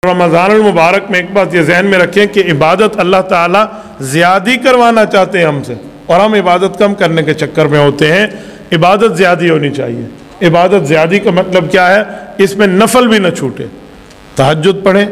رمضان المبارک میں ایک بات یہ ذہن میں رکھیں کہ عبادت اللہ تعالیٰ زیادی کروانا چاہتے ہیں ہم سے، اور ہم عبادت کم کرنے کے چکر میں ہوتے ہیں۔ عبادت زیادی ہونی چاہیے۔ عبادت زیادی کا مطلب کیا ہے؟ اس میں نفل بھی نہ چھوٹے۔ تہجد پڑھیں،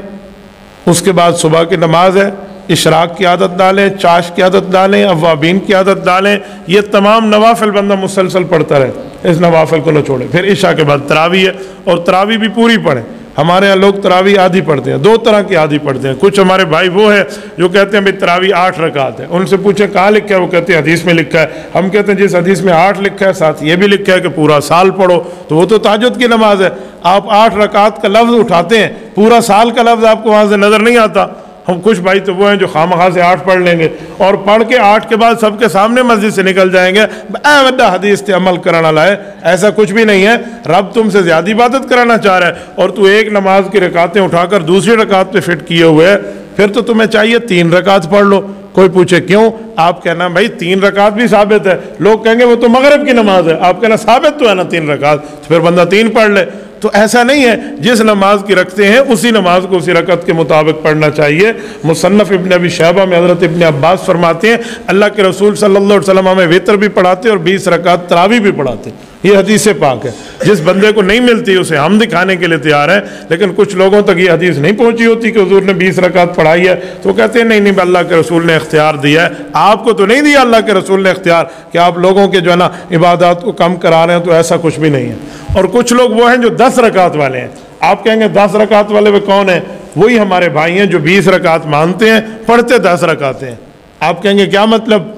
اس کے بعد صبح کی نماز ہے، اشراق کی عادت ڈالیں، چاش کی عادت ڈالیں، اوابین کی عادت ڈالیں، یہ تمام نوافل بندہ مسلسل پڑھتا رہے، اس نوافل کو نہ چھوڑے۔ پھر عشاء کے بعد تراویح ہے، اور تراویح بھی پوری پڑھیں۔ ہمارے ہاں لوگ تراویح آدھی پڑھتے ہیں، دو طرح کی آدھی پڑھتے ہیں۔ کچھ ہمارے بھائی وہ ہیں جو کہتے ہیں بھائی تراویح 8 رکعت ہے، ان سے پوچھیں کہاں لکھا ہے، وہ کہتے ہیں حدیث میں لکھا ہے۔ ہم کہتے ہیں جس حدیث میں 8 لکھا ہے ساتھ یہ بھی لکھا ہے کہ پورا سال پڑھو، تو وہ تو تہجد کی نماز ہے۔ آپ 8 رکعت کا لفظ اٹھاتے ہیں، پورا سال کا لفظ آپ کو وہاں سے نظر نہیں آتا۔ ہم کچھ بھائی تو وہ ہیں جو خامخواہ سے 8 پڑھ لیں گے، اور پڑھ کے 8 کے بعد سب کے سامنے مسجد سے نکل جائیں گے، اے وڈا حدیث تے عمل کرانا لائے۔ ایسا کچھ بھی نہیں ہے، رب تم سے زیادہ عبادت کرانا چاہ رہا ہے، اور تو ایک نماز کی رکعتیں اٹھا کر دوسری رکعت پہ فٹ کیے ہوئے ہے، پھر تو تمہیں چاہیے 3 رکعت پڑھ لو۔ کوئی پوچھے کیوں؟ آپ کہنا بھائی 3 رکعت بھی ثابت ہے۔ لوگ کہیں گے وہ تو مغرب کی نماز ہے، آپ کہنا ثابت تو ہے نا 3 رکعت، تو پھر بندہ 3 پڑھ لے۔ تو ایسا نہیں ہے، جس نماز کی رکھتے ہیں اسی نماز کو اسی رکعت کے مطابق پڑھنا چاہیے۔ مصنف ابن ابی شیبہ میں حضرت ابن عباس فرماتے ہیں اللہ کے رسول صلی اللہ علیہ وسلم ہمیں وتر بھی پڑھاتے اور 20 رکعت تراویح بھی پڑھاتے۔ یہ حدیث پاک ہے، جس بندے کو نہیں ملتی اسے ہم دکھانے کے لیے تیار ہیں، لیکن کچھ لوگوں تک یہ حدیث نہیں پہنچی ہوتی کہ حضور نے 20 رکعت پڑھائی ہے، تو وہ کہتے ہیں نہیں نہیں اللہ کے رسول نے اختیار دیا ہے۔ آپ کو تو نہیں دیا اللہ کے رسول نے اختیار کہ آپ لوگوں کے جو ہے نا عبادات کو کم کرا رہے ہیں، تو ایسا کچھ بھی نہیں ہے۔ اور کچھ لوگ وہ ہیں جو 10 رکعت والے ہیں۔ آپ کہیں گے 10 رکعت والے وہ کون ہیں؟ وہی ہمارے بھائی ہیں جو 20 رکعت مانتے ہیں، پڑھتے 10 رکعت ہیں۔ آپ کہیں گے کیا مطلب؟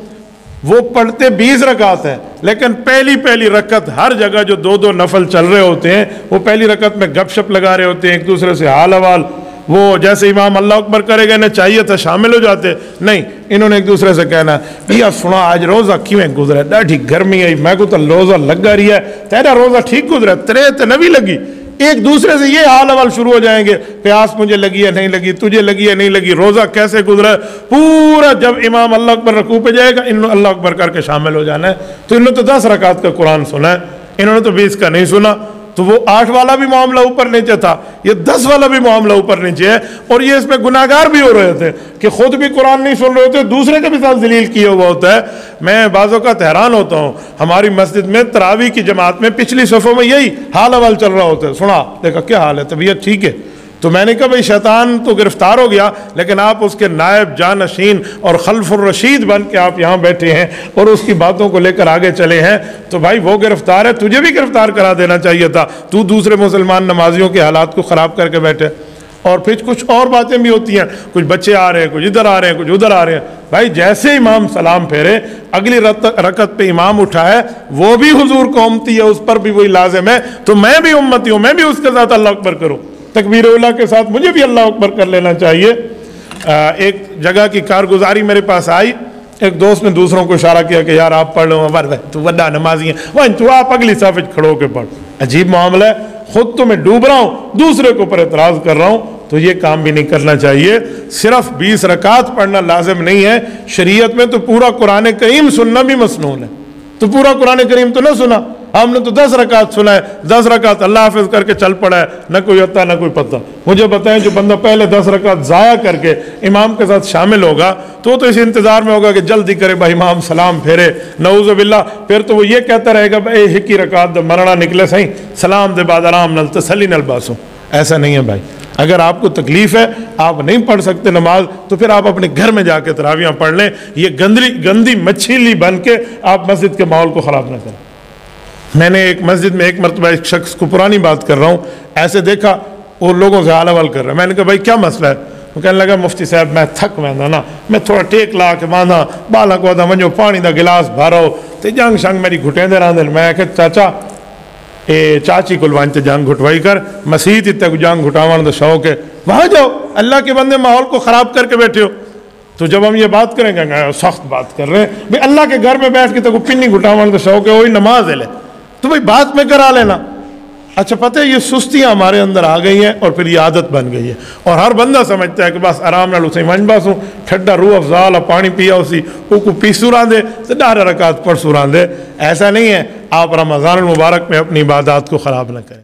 وہ پڑھتے 20 رکعت ہیں، لیکن پہلی رکعت ہر جگہ جو 2 نفل چل رہے ہوتے ہیں، وہ پہلی رکعت میں گپ شپ لگا رہے ہوتے ہیں، ایک دوسرے سے حال حوال، وہ جیسے امام اللہ اکبر کرے گا انہیں چاہیے تھا شامل ہو جاتے، نہیں، انہوں نے ایک دوسرے سے کہنا یا سنا آج روزہ کیویں گزرا، ڈاڈھی گرمی آئی، میں کو تو روزہ لگا رہی ہے، تیرا روزہ ٹھیک گزرا، تیرے تے نہ بھی لگی۔ ایک دوسرے سے یہ حال حوال شروع ہو جائیں گے، پیاس مجھے لگی ہے نہیں لگی، تجھے لگی ہے نہیں لگی، روزہ کیسے گزرا ہے پورا۔ جب امام اللہ اکبر رکوع پہ جائے گا انہوں اللہ اکبر کر کے شامل ہو جانا ہے۔ تو انہوں نے تو 10 رکعت کا قرآن سنا ہے، انہوں نے تو 20 کا نہیں سنا۔ تو وہ 8 والا بھی معاملہ اوپر نیچے تھا، یہ 10 والا بھی معاملہ اوپر نیچے ہے، اور یہ اس میں گناہگار بھی ہو رہے تھے کہ خود بھی قرآن نہیں سن رہے ہوتے، دوسرے کے بھی ساتھ ذلیل کیا ہوا ہوتا ہے۔ میں بعض اوقات حیران ہوتا ہوں، ہماری مسجد میں تراویح کی جماعت میں پچھلی صفوں میں یہی حال حوال چل رہا ہوتا ہے، سنا دیکھا کیا حال ہے، طبیعت ٹھیک ہے؟ تو میں نے کہا بھائی شیطان تو گرفتار ہو گیا، لیکن آپ اس کے نائب جانشین اور خلف الرشید بن کے آپ یہاں بیٹھے ہیں اور اس کی باتوں کو لے کر آگے چلے ہیں، تو بھائی وہ گرفتار ہے، تجھے بھی گرفتار کرا دینا چاہیے تھا، تو دوسرے مسلمان نمازیوں کے حالات کو خراب کر کے بیٹھے۔ اور پھر کچھ اور باتیں بھی ہوتی ہیں، کچھ بچے آ رہے ہیں، کچھ ادھر آ رہے ہیں، کچھ ادھر آ رہے ہیں۔ بھائی جیسے امام سلام پھیرے، اگلی رکعت پہ امام اٹھائے، وہ بھی حضور کو امتی ہے، اس پر بھی وہی لازم ہے، تو میں بھی امتی ہوں، میں بھی اس کے ساتھ اللہ اکبر کروں، تکبیر اولیٰ کے ساتھ مجھے بھی اللہ اکبر کر لینا چاہیے۔ ایک جگہ کی کارگزاری میرے پاس آئی، ایک دوست نے دوسروں کو اشارہ کیا کہ یار آپ پڑھ لو، تو وڈا نمازی ہیں، وہ تو آپ اگلی صف وچ کھڑو کے پڑھ۔ عجیب معاملہ ہے، خود تو میں ڈوب رہا ہوں، دوسرے کے اوپر اعتراض کر رہا ہوں، تو یہ کام بھی نہیں کرنا چاہیے۔ صرف 20 رکعت پڑھنا لازم نہیں ہے، شریعت میں تو پورا قرآن کریم سننا بھی مسنون ہے۔ تو پورا قرآن کریم تو نہ سنا، ہم نے تو 10 رکعت سنا ہے، 10 رکعت اللہ حافظ کر کے چل پڑا ہے، نہ کوئی عطا نہ کوئی پتہ۔ مجھے بتائیں جو بندہ پہلے 10 رکعت ضائع کر کے امام کے ساتھ شامل ہوگا تو اس انتظار میں ہوگا کہ جلدی کرے بھائی امام سلام پھیرے، نعوذ باللہ، پھر تو وہ یہ کہتا رہے گا بھائی ہکی رکعت دے مرنا نکلے صحیح، سلام دے بعد آرام نل تسلی نل باسوں۔ ایسا نہیں ہے بھائی، اگر آپ کو تکلیف ہے، آپ نہیں پڑھ سکتے نماز، تو پھر آپ اپنے گھر میں جا کے تراویحاں پڑھ لیں۔ یہ گندی مچھلی بن کے آپ مسجد کے ماحول کو خراب نہ کریں۔ میں نے ایک مسجد میں ایک مرتبہ ایک شخص کو، پرانی بات کر رہا ہوں، ایسے دیکھا وہ لوگوں سے حال حوال کر رہا ہے۔ میں نے کہا بھائی کیا مسئلہ ہے؟ وہ کہنے لگا مفتی صاحب میں تھک ویندا نا، میں تھوڑا ٹیک لا کے باندھا بالا کو ونجو پانی دا گلاس بھارو تے جنگ شنگ میری گھٹیندے رہندے۔ میں کہ چاچا اے چاچی کو وانج تے جنگ گھٹوائی کر، مسیت تے کو جنگ گھٹاون دا شوق ہے، وہاں جاؤ، اللہ کے بندے ماحول کو خراب کر کے بیٹھے ہو۔ تو جب ہم یہ بات کریں گے سخت بات کر رہے ہیں بھائی، اللہ کے گھر میں بیٹھ کے تو پنی گھٹاون دا شوق ہے، وہی نماز ہے لے تو بھائی بات میں کرا لینا۔ اچھا پتہ ہے یہ سستیاں ہمارے اندر آ گئی ہیں اور پھر یہ عادت بن گئی ہے، اور ہر بندہ سمجھتا ہے کہ بس آرام نال اسے منج باسوں ٹھڈا روح افضال پانی پیا اسی کو پیسو رہاں دے تو 10 رکعت پڑھ سو رہاں دے۔ ایسا نہیں ہے، آپ رمضان المبارک میں اپنی عبادات کو خراب نہ کریں۔